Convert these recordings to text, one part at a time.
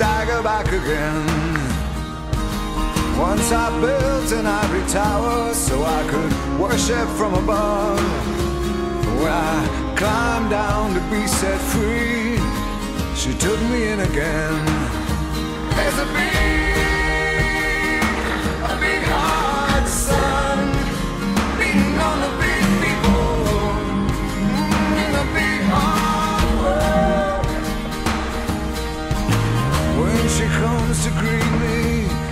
stagger back again. Once I built an ivory tower so I could worship from above. When I climbed down to be set free, she took me in again. There's a big hard sun beating on the big people in the big hard world. When she comes to greet me,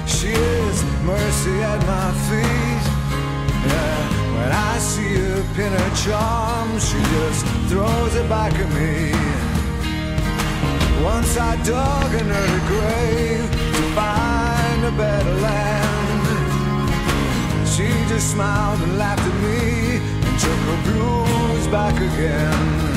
she is mercy at my feet. Yeah, when I see her pin her charm, she just throws it back at me. Once I dug an early grave to find a better land. She just smiled and laughed at me and took her blues back again.